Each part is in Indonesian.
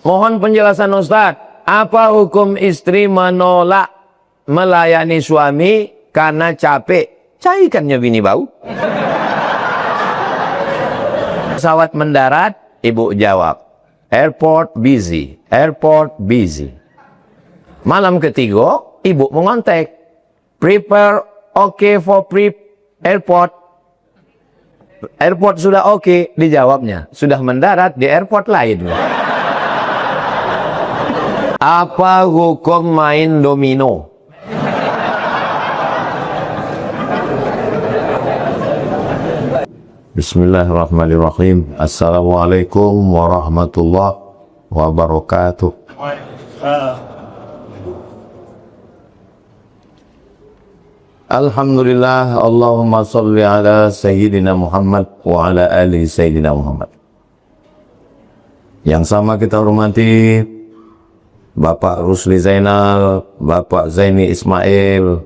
Mohon penjelasan Ustaz, apa hukum istri menolak melayani suami karena capek? Cairkannya bini bau. Pesawat mendarat, ibu jawab, airport busy, airport busy. Malam ketiga, ibu mengontak, prepare okay for airport. Airport sudah oke, dijawabnya. Sudah mendarat di airport lain. Apa hukum main domino? Bismillahirrahmanirrahim. Assalamualaikum warahmatullahi wabarakatuh. Alhamdulillah, Allahumma salli ala Sayyidina Muhammad wa ala ali Sayyidina Muhammad. Yang sama kita hormati Bapak Rusli Zainal, Bapak Zaini Ismail,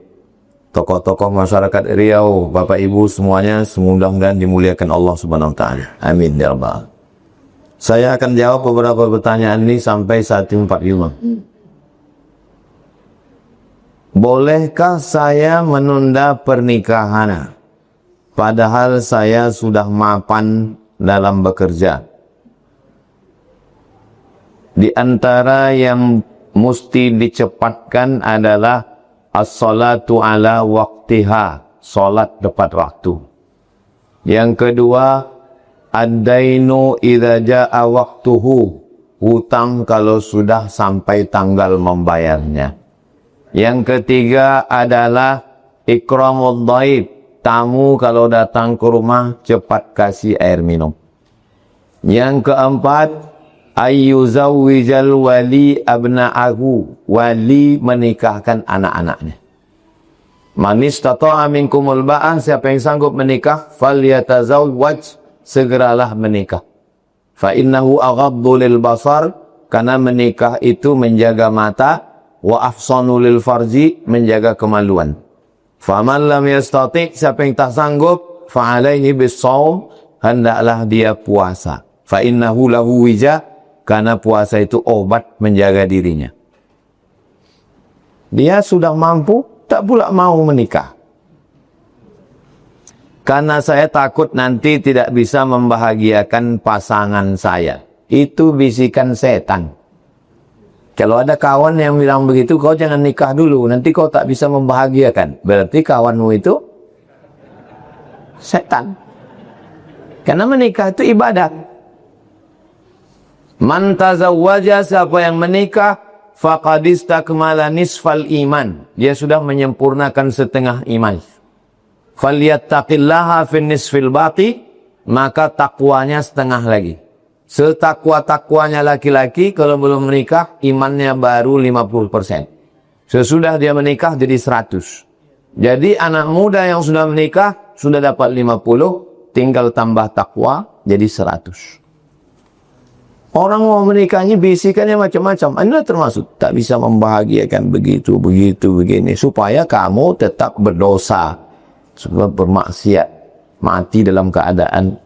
tokoh-tokoh masyarakat Riau, Bapak Ibu semuanya, mudah-mudahan dimuliakan Allah Subhanahu wa taala. Amin ya rabbal. Saya akan jawab beberapa pertanyaan ini sampai 1:45. Bolehkah saya menunda pernikahan padahal saya sudah mapan dalam bekerja? Di antara yang mesti dicepatkan adalah as-salatu ala waqtiha, salat tepat waktu. Yang kedua, ad-dainu idza jaa waqtuhu, hutang kalau sudah sampai tanggal membayarnya. Yang ketiga adalah ikramud dhaif, tamu kalau datang ke rumah cepat kasih air minum. Yang keempat, ayyuzawwijal wali abna'ahu, wali menikahkan anak-anaknya. Man istata'a minkumul ba'ah, siapa yang sanggup menikah, falyatazawwaj, segeralah menikah. Fa innahu aghaddu lil basar, karena menikah itu menjaga mata, wa ahsanu lil farji, menjaga kemaluan. Faman lam yastati', siapa yang tak sanggup, fa alaihi bis-shaum, hendaklah dia puasa. Fa innahu lahu wija, karena puasa itu obat menjaga dirinya. Dia sudah mampu, tak pula mau menikah. Karena saya takut nanti tidak bisa membahagiakan pasangan saya. Itu bisikan setan. Kalau ada kawan yang bilang begitu, kau jangan nikah dulu, nanti kau tak bisa membahagiakan. Berarti kawanmu itu setan. Karena menikah itu ibadat. Man tazawwaja, siapa yang menikah, faqad istakmala nisfal iman. Dia sudah menyempurnakan setengah iman. Falyattaqillaha fin nisfil baqi, maka takwanya setengah lagi. Setakwa-takwanya laki-laki kalau belum menikah, imannya baru 50%. Sesudah dia menikah jadi 100. Jadi anak muda yang sudah menikah sudah dapat 50, tinggal tambah takwa jadi 100. Orang mau menikahnya bisikannya macam-macam. Anda termasuk tak bisa membahagiakan begitu, begini. Supaya kamu tetap berdosa. Sebab bermaksiat. Mati dalam keadaan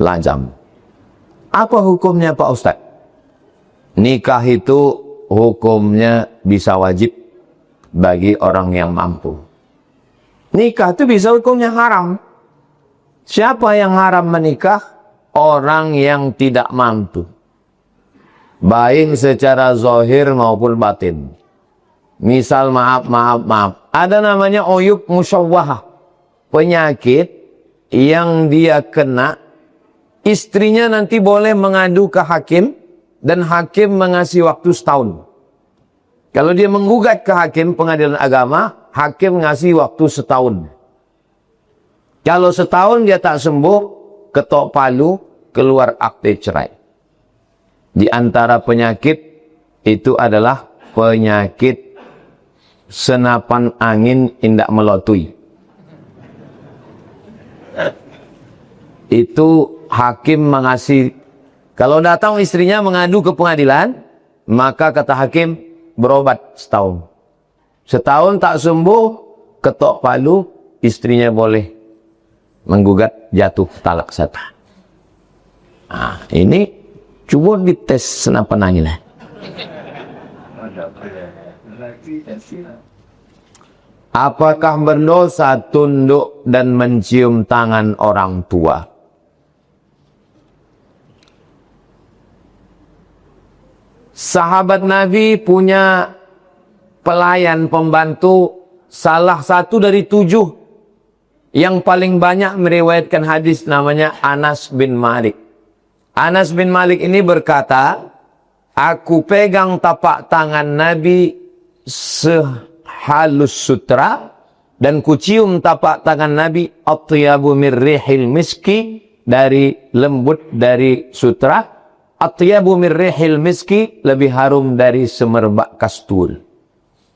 lajam. Apa hukumnya Pak Ustadz? Nikah itu hukumnya bisa wajib bagi orang yang mampu. Nikah itu bisa hukumnya haram. Siapa yang haram menikah? Orang yang tidak mampu. Baik secara zahir maupun batin. Misal maaf. Ada namanya uyub musyawwahah. Penyakit yang dia kena, istrinya nanti boleh mengadu ke hakim, dan hakim mengasih waktu setahun. Kalau dia menggugat ke hakim pengadilan agama, hakim ngasih waktu setahun. Kalau setahun dia tak sembuh, ketok palu, keluar akte cerai. Di antara penyakit itu adalah penyakit senapan angin indak melotui. Itu hakim mengasih, kalau datang istrinya mengadu ke pengadilan, maka kata hakim berobat setahun. Setahun tak sembuh, ketok palu, istrinya boleh menggugat, jatuh talak satu. Nah, ini Cuba dites senapa nangilah. Apakah berdosa tunduk dan mencium tangan orang tua? Sahabat Nabi punya pelayan pembantu, salah satu dari 7 yang paling banyak meriwayatkan hadis, namanya Anas bin Malik. Anas bin Malik ini berkata, aku pegang tapak tangan Nabi sehalus sutra, dan kucium tapak tangan Nabi atyabu min rihil miski, dari lembut dari sutra, atyabu min rihil miski, lebih harum dari semerbak kastul.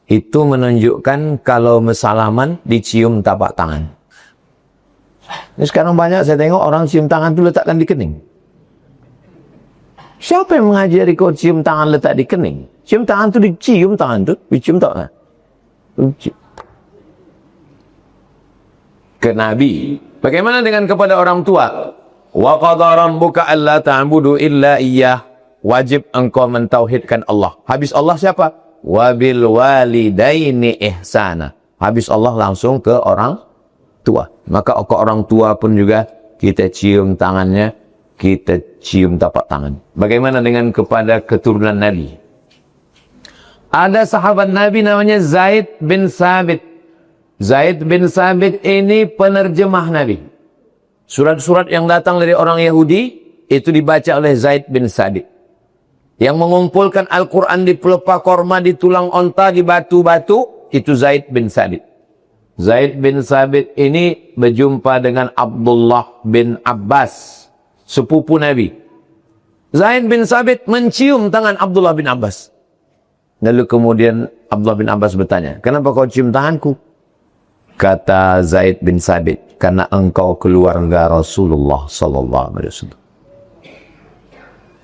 Itu menunjukkan kalau mesalaman dicium tapak tangan. Ini sekarang banyak saya tengok orang cium tangan itu letakkan di kening. Siapa yang mengajari kau cium tangan letak di kening? Cium tangan itu dicium, tangan itu dicium tangan. Ke Nabi. Bagaimana dengan kepada orang tua? Wa qadara rabbuka alla ta'budu illa iyyah. Wajib engkau mentauhidkan Allah. Habis Allah siapa? Wa bil walidaini ihsana. Habis Allah langsung ke orang tua. Maka ke orang tua pun juga kita cium tangannya, kita cium tapak tangan. Bagaimana dengan kepada keturunan Nabi? Ada sahabat Nabi namanya Zaid bin Sabit. Zaid bin Sabit ini penerjemah Nabi. Surat-surat yang datang dari orang Yahudi itu dibaca oleh Zaid bin Sabit. Yang mengumpulkan Al-Quran di pelepah korma, di tulang onta, di batu-batu, itu Zaid bin Sabit. Zaid bin Sabit ini berjumpa dengan Abdullah bin Abbas, sepupu Nabi. Zaid bin Sabit mencium tangan Abdullah bin Abbas. Lalu kemudian Abdullah bin Abbas bertanya, kenapa kau cium tanganku? Kata Zaid bin Sabit, karena engkau keluarga Rasulullah sallallahu alaihi wasallam.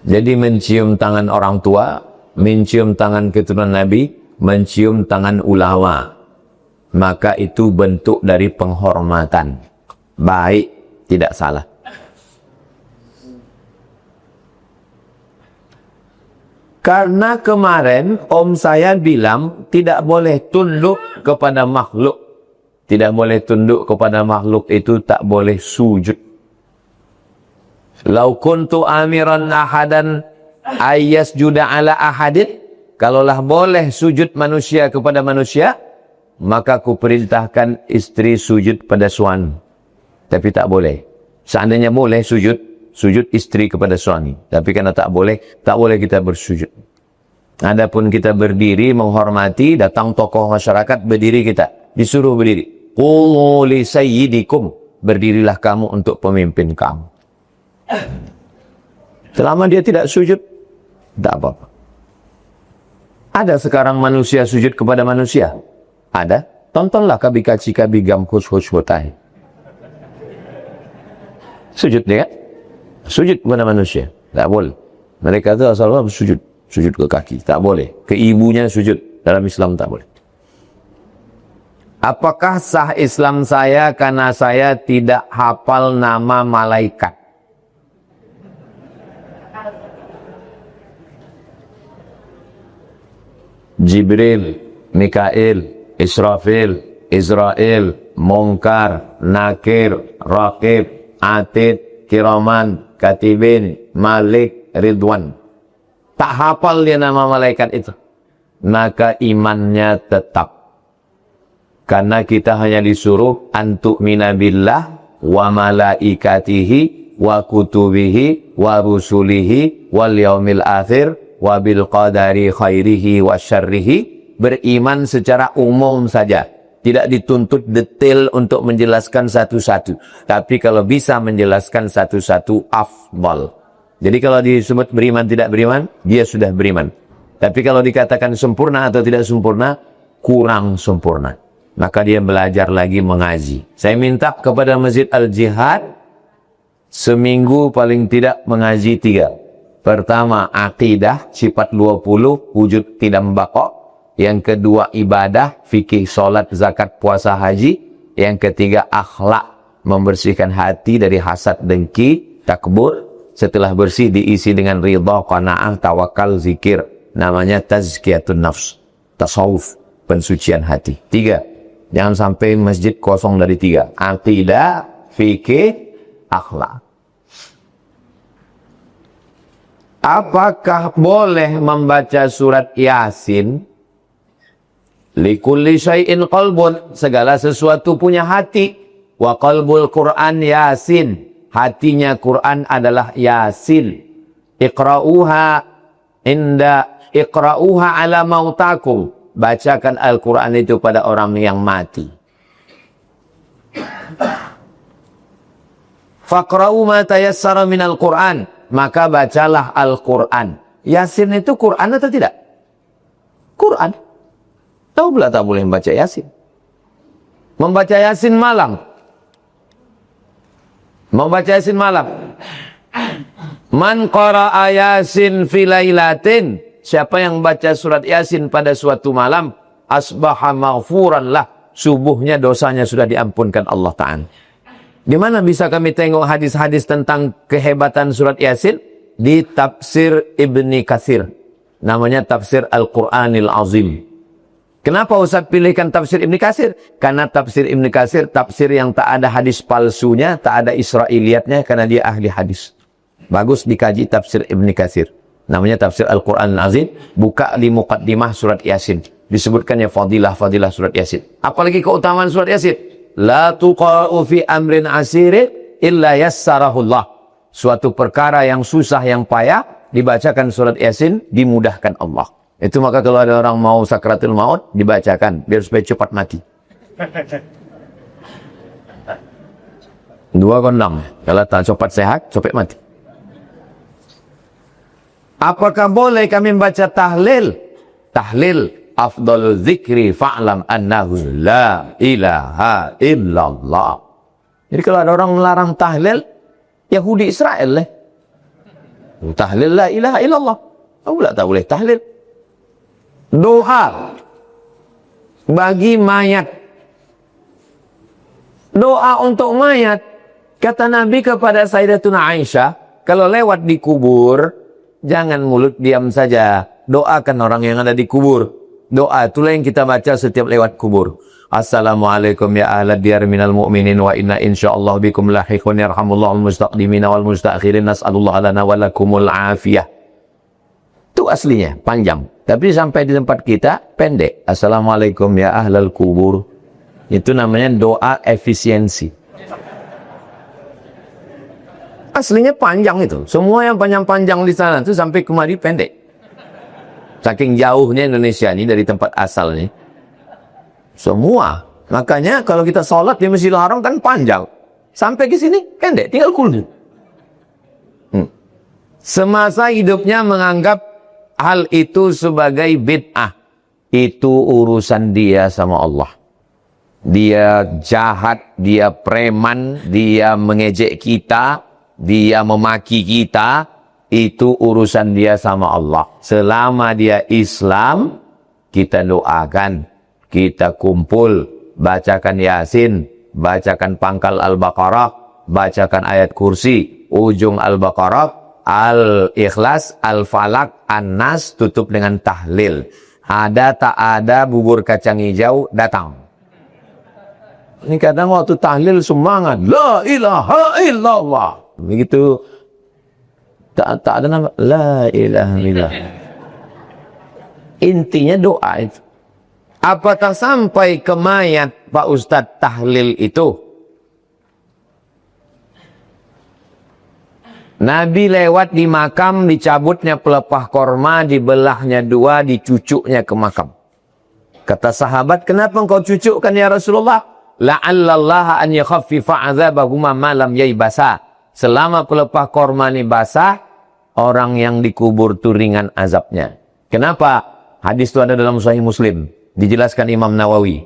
Jadi mencium tangan orang tua, mencium tangan keturunan Nabi, mencium tangan ulama, maka itu bentuk dari penghormatan. Baik, tidak salah. Karena kemarin om saya bilang tidak boleh tunduk kepada makhluk. Tidak boleh tunduk kepada makhluk itu tak boleh sujud. Lau kuntu amiran ahadan ayyasjuda ala ahadin. Kalaulah boleh sujud manusia kepada manusia, maka ku perintahkan istri sujud pada suami. Tapi tak boleh. Seandainya boleh sujud, sujud istri kepada suami. Tapi karena tak boleh kita bersujud. Adapun kita berdiri menghormati, datang tokoh masyarakat, berdiri kita. Disuruh berdiri. Qumu li sayyidikum. Berdirilah kamu untuk pemimpin kamu. Selama dia tidak sujud, tak apa-apa. Ada sekarang manusia sujud kepada manusia? Ada. Tontonlah kabi kaci kabi gam khus watai. Sujud dia kan? Sujud kepada manusia. Tak boleh. Mereka itu asal sujud. Sujud ke kaki. Tak boleh. Ke ibunya sujud. Dalam Islam tak boleh. Apakah sah Islam saya karena saya tidak hafal nama malaikat? Jibril, Mikail, Israfil, Israel, Munkar, Nakir, Raqib, Atid, Kiraman, Katibin, Malik, Ridwan. Tak hafal dia nama malaikat itu. Maka imannya tetap. Karena kita hanya disuruh antu'mina billah wa malaikatihi wa kutubihi wa rusulihi wal yaumil akhir wa bil qadari khairihi wa syarrihi. Beriman secara umum saja. Tidak dituntut detail untuk menjelaskan satu-satu. Tapi kalau bisa menjelaskan satu-satu afdal. Jadi kalau disebut beriman tidak beriman, dia sudah beriman. Tapi kalau dikatakan sempurna atau tidak sempurna, kurang sempurna. Maka dia belajar lagi mengaji. Saya minta kepada Masjid Al-Jihad seminggu paling tidak mengaji 3. Pertama, akidah, sifat 20, wujud tidak membakok. Yang kedua, ibadah, fikih, solat, zakat, puasa, haji. Yang ketiga, akhlak, membersihkan hati dari hasad, dengki, takbur. Setelah bersih diisi dengan ridha, qanaah, tawakal, zikir. Namanya tazkiyatun nafs. Tasawuf, pensucian hati. 3. Jangan sampai masjid kosong dari 3. Aqidah, fikih, akhlak. Apakah boleh membaca surat Yasin? Likulli syai'in qalbun, segala sesuatu punya hati. Wa qalbul Quran Yasin, hatinya Quran adalah Yasin. Iqra'uha ala mautakum, bacakan Al-Quran itu pada orang yang mati. Faqra'u ma tayassara minal Quran, maka bacalah Al-Quran. Yasin itu Quran atau tidak? Quran. Tahu pula tak boleh membaca Yasin. Membaca Yasin malam. Membaca Yasin malam. Man qara'a Yasin fi lailatin, siapa yang baca surat Yasin pada suatu malam, asbaha maghfuran lah, subuhnya dosanya sudah diampunkan Allah Ta'ala. Di mana bisa kami tengok hadis-hadis tentang kehebatan surat Yasin? Di tafsir Ibni Katsir. Namanya tafsir Al-Quranil Azim. Kenapa Ustaz pilihkan tafsir Ibni Katsir? Karena tafsir Ibni Katsir tafsir yang tak ada hadis palsunya, tak ada Israiliyatnya, karena dia ahli hadis. Bagus dikaji tafsir Ibni Katsir. Namanya tafsir Al-Quranil Azim. Buka di muqaddimah surat Yasin. Disebutkannya fadilah surat Yasin. Apalagi keutamaan surat Yasin. La tuqa'u fi amrin asirin illa yassarahullah. Suatu perkara yang susah, yang payah, dibacakan surat Yasin, dimudahkan Allah. Itu maka kalau ada orang mau sakratul maut, dibacakan biar supaya cepat mati. 2 kondom. Kalau tak cepat sehat, cepat mati. Apakah boleh kami membaca tahlil? Tahlil, afdalul zikri fa'lam annahu la ilaha illallah. Jadi kalau ada orang melarang tahlil, Yahudi Israel lah. Tahlil la ilaha illallah. Tak boleh tahlil. Doa bagi mayat. Doa untuk mayat. Kata Nabi kepada Sayyidatuna Aisyah, kalau lewat di kubur, jangan mulut diam saja. Doakan orang yang ada di kubur. Doa itulah yang kita baca setiap lewat kubur. Assalamualaikum ya ahlad diyar minal mu'minin wa inna insyaallah bikum lahiqun yarhamullahu al-mustaqdimina wal mustakhirin nas'alullah lana wa lakumul afiyah. Itu aslinya, panjang. Tapi sampai di tempat kita, pendek. Assalamualaikum ya ahlal kubur. Itu namanya doa efisiensi. Aslinya panjang itu. Semua yang panjang-panjang di sana itu sampai kemari pendek. Saking jauhnya Indonesia ini dari tempat asalnya. Semua. Makanya kalau kita sholat di Masjidil Haram kan panjang. Sampai ke sini pendek, tinggal kuldu. Semasa hidupnya menganggap hal itu sebagai bid'ah. Itu urusan dia sama Allah. Dia jahat, dia preman, dia mengejek kita, dia memaki kita. Itu urusan dia sama Allah. Selama dia Islam, kita doakan, kita kumpul, bacakan Yasin, bacakan pangkal Al-Baqarah, bacakan ayat kursi, ujung Al-Baqarah, Al-Ikhlas, Al-Falak, An-Nas, tutup dengan tahlil. Ada tak ada bubur kacang hijau, datang. Ini kadang waktu tahlil semangat. La ilaha illallah. Begitu. Tak ada nama. La ilaha illallah. Intinya doa itu. Apakah sampai ke mayat Pak Ustadz tahlil itu? Nabi lewat di makam, dicabutnya pelepah korma, dibelahnya 2, dicucuknya ke makam. Kata sahabat, kenapa engkau cucukkan ya Rasulullah? La'allallaha an yakhaffifa 'adzabahuma ma lam yaybasa. Selama pelepah korma ini basah, orang yang dikubur itu ringan azabnya. Kenapa? Hadis itu ada dalam Sahih Muslim. Dijelaskan Imam Nawawi.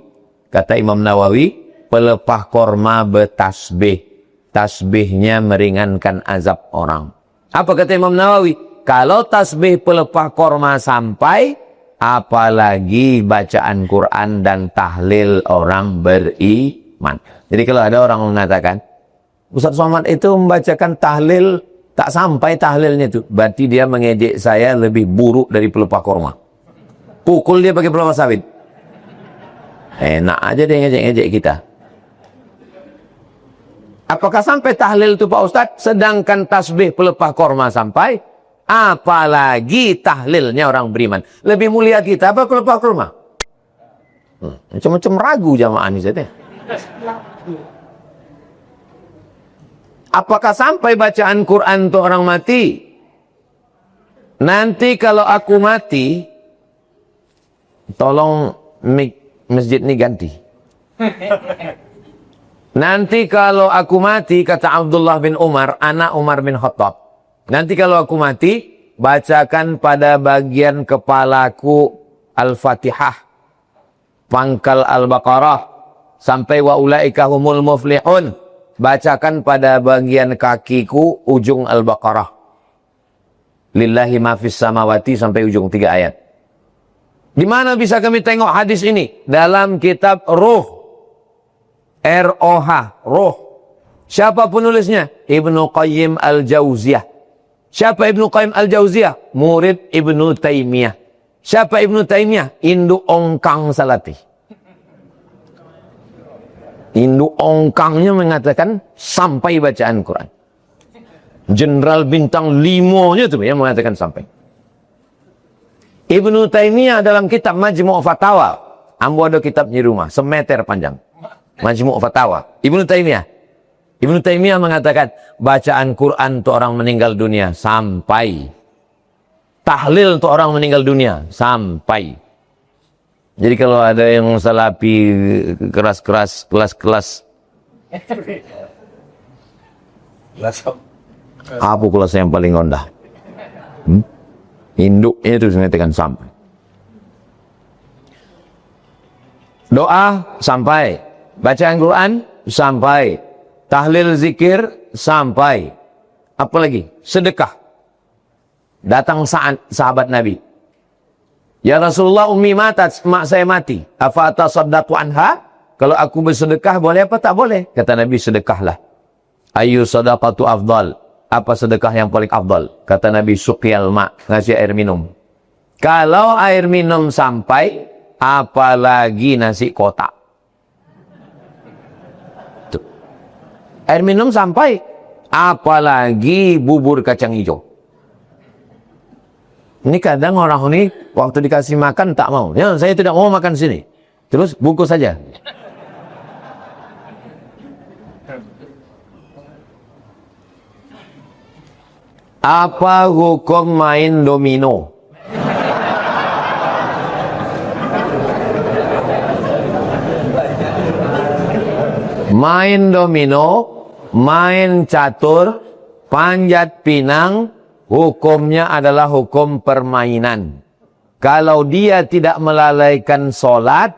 Kata Imam Nawawi, pelepah korma bertasbih. Tasbihnya meringankan azab orang. Apa kata Imam Nawawi? Kalau tasbih pelepah korma sampai, apalagi bacaan Quran dan tahlil orang beriman. Jadi kalau ada orang mengatakan, Ustaz Somad itu membacakan tahlil Tak sampai tahlilnya itu. Berarti dia mengejek saya lebih buruk dari pelepah korma. Pukul dia pakai pelepah sawit. Enak aja dia ngejek-ngejek kita. Apakah sampai tahlil itu Pak Ustadz? Sedangkan tasbih pelepah korma sampai, apalagi tahlilnya orang beriman. Lebih mulia kita apa pelepah korma? Macam-macam ragu jamaah ini saya. Apakah sampai bacaan Quran untuk orang mati? Nanti kalau aku mati, tolong masjid ini ganti. Nanti kalau aku mati, kata Abdullah bin Umar, anak Umar bin Khattab. Nanti kalau aku mati, bacakan pada bagian kepalaku Al-Fatihah, pangkal Al-Baqarah, sampai wa ulaika humul muflihun. Bacakan pada bagian kakiku ujung Al-Baqarah. Lillahi ma fis samawati sampai ujung 3 ayat. Di mana bisa kami tengok hadis ini? Dalam kitab Ruh. R-O-H, Ruh. Siapa penulisnya? Ibnu Qayyim Al-Jauziyah. Siapa Ibnu Qayyim Al-Jauziyah? Murid Ibnu Taimiyah. Siapa Ibnu Taimiyah? Induk ongkang salati. Induk ongkangnya mengatakan sampai bacaan Quran. Jenderal bintang 5-nya itu yang mengatakan sampai. Ibnu Taimiyah dalam kitab Majmu' Fatawa. Ambo ada kitabnya di rumah, semeter panjang. Majmu' Fatawa. Ibnu Taimiyah mengatakan bacaan Quran untuk orang meninggal dunia sampai. Tahlil untuk orang meninggal dunia sampai. Jadi kalau ada yang salapi keras-keras, kelas-kelas. Apa kelas yang paling rendah? Induknya itu mengatakan sampai. Doa sampai. Bacaan Quran sampai. Tahlil zikir sampai. Apa lagi? Sedekah. Datang sahabat Nabi. Ya Rasulullah, ummi matat, mak saya mati. Afa atasaddaqu anha? Kalau aku bersedekah boleh apa tak boleh? Kata Nabi, sedekahlah. Ayu sadaqatu afdal? Apa sedekah yang paling afdal? Kata Nabi, suqyal ma, ngasih air minum. Kalau air minum sampai, apalagi nasi kotak. Tuh. Air minum sampai, apalagi bubur kacang hijau. Ini kadang orang ini waktu dikasih makan tak mau. Ya, saya tidak mau makan sini. Terus bungkus saja. Apa hukum main domino? Main domino, main catur, panjat pinang, hukumnya adalah hukum permainan. Kalau dia tidak melalaikan solat,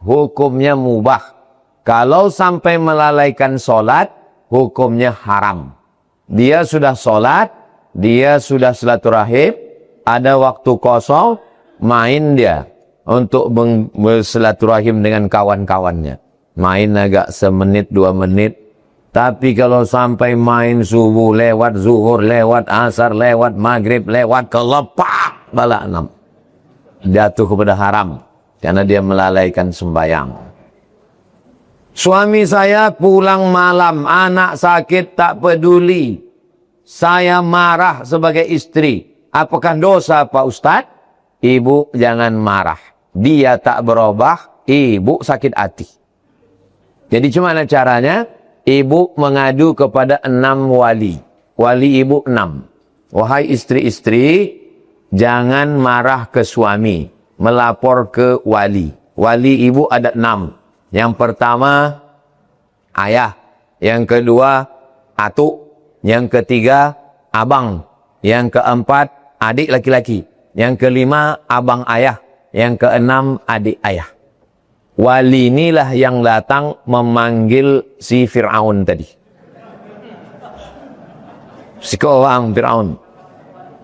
hukumnya mubah. Kalau sampai melalaikan solat, hukumnya haram. Dia sudah solat, dia sudah silaturahim, ada waktu kosong, main dia untuk bersilaturahim dengan kawan-kawannya. Main agak semenit, 2 menit. Tapi kalau sampai main subuh lewat, zuhur lewat, asar lewat, maghrib lewat, kelepak bala 6. Jatuh kepada haram. Karena dia melalaikan sembahyang. Suami saya pulang malam, anak sakit tak peduli. Saya marah sebagai istri. Apakah dosa Pak Ustadz? Ibu jangan marah. Dia tak berubah, ibu sakit hati. Jadi gimana caranya? Ibu mengadu kepada 6 wali. Wali ibu 6. Wahai istri-istri, jangan marah ke suami. Melapor ke wali. Wali ibu ada 6. Yang pertama, ayah. Yang kedua, atuk. Yang ketiga, abang. Yang keempat, adik laki-laki. Yang kelima, abang ayah. Yang keenam, adik ayah. Wali inilah yang datang memanggil si Fir'aun tadi. Si orang Fir'aun.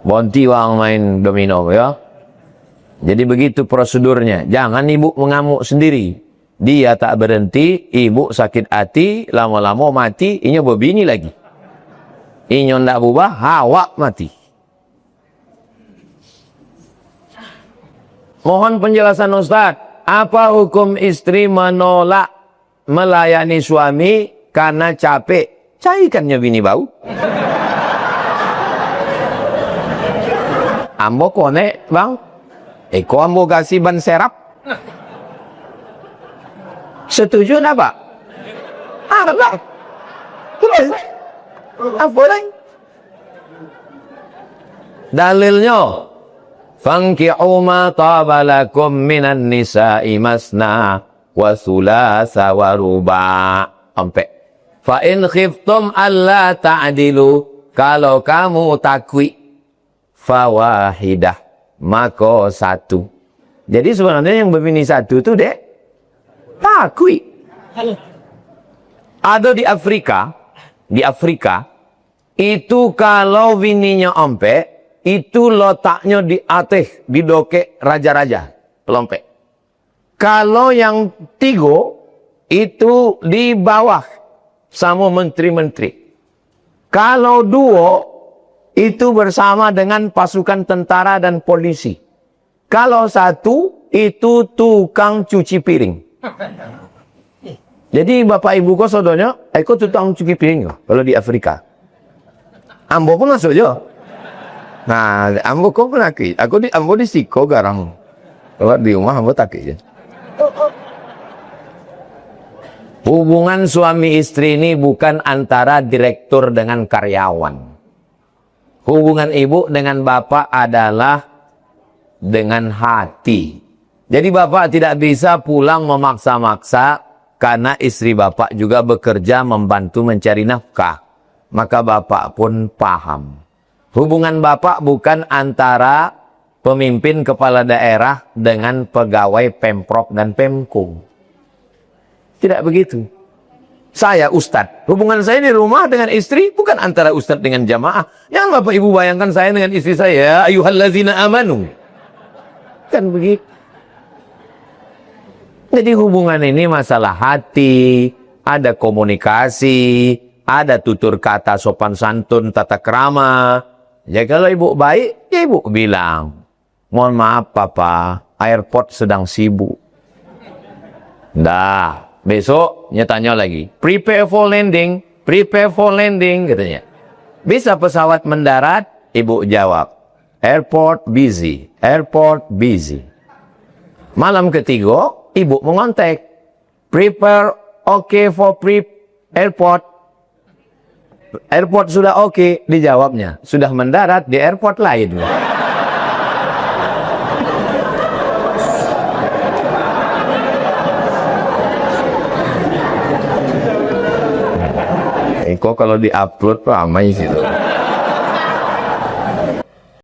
Bonti wang main domino ya. Jadi begitu prosedurnya. Jangan ibu mengamuk sendiri. Dia tak berhenti, ibu sakit hati, lama-lama mati, inya berbini lagi. Inyo ndak berubah, Hawa mati. Mohon penjelasan Ustaz, apa hukum istri menolak melayani suami karena capek? Caikannya bini bau. Ambo konek bang, eko ambo kasih ban serap. Setuju nak pak? Bang. Terus, apa lagi? Dalilnya, fanki'u ma taba lakum minan nisa'i masna wa thulatha wa ruba'. Sampai. Fa in khiftum alla ta'dilu, kalau kamu takwi, fawahidah, maka satu. Jadi sebenarnya yang berbini satu itu dek takwi. Ada di Afrika itu kalau bininya ampe itu letaknya di atas di dokek raja-raja pelompek. Kalau yang tigo itu di bawah sama menteri-menteri. Kalau duo itu bersama dengan pasukan tentara dan polisi. Kalau satu itu tukang cuci piring. Jadi bapak ibu kau saudaranya, aku tukang cuci piring kalau di Afrika. Ambo pun masuk je. Nah, ambo kau pun aki. Ambo di siko garang. Kalau di rumah ambo tak je. Hubungan suami istri ini bukan antara direktur dengan karyawan. Hubungan ibu dengan bapak adalah dengan hati. Jadi bapak tidak bisa pulang memaksa-maksa karena istri bapak juga bekerja membantu mencari nafkah. Maka bapak pun paham. Hubungan bapak bukan antara pemimpin kepala daerah dengan pegawai Pemprov dan Pemko. Tidak begitu. Saya ustadz. Hubungan saya di rumah dengan istri bukan antara ustadz dengan jamaah. Yang bapak ibu bayangkan saya dengan istri saya, ayyuhallazina amanu. Kan begitu. Jadi hubungan ini masalah hati, ada komunikasi, ada tutur kata sopan santun, tata krama. Ya kalau ibu baik, ya ibu bilang, mohon maaf papa, airport sedang sibuk. Dah. Besok, tanya lagi. Prepare for landing, katanya. Bisa pesawat mendarat? Ibu jawab. Airport busy. Malam ketiga, ibu mengontak. Prepare okay for airport. Airport sudah okay, dijawabnya. Sudah mendarat di airport lain. Kok kalau di-upload ramai sih tuh.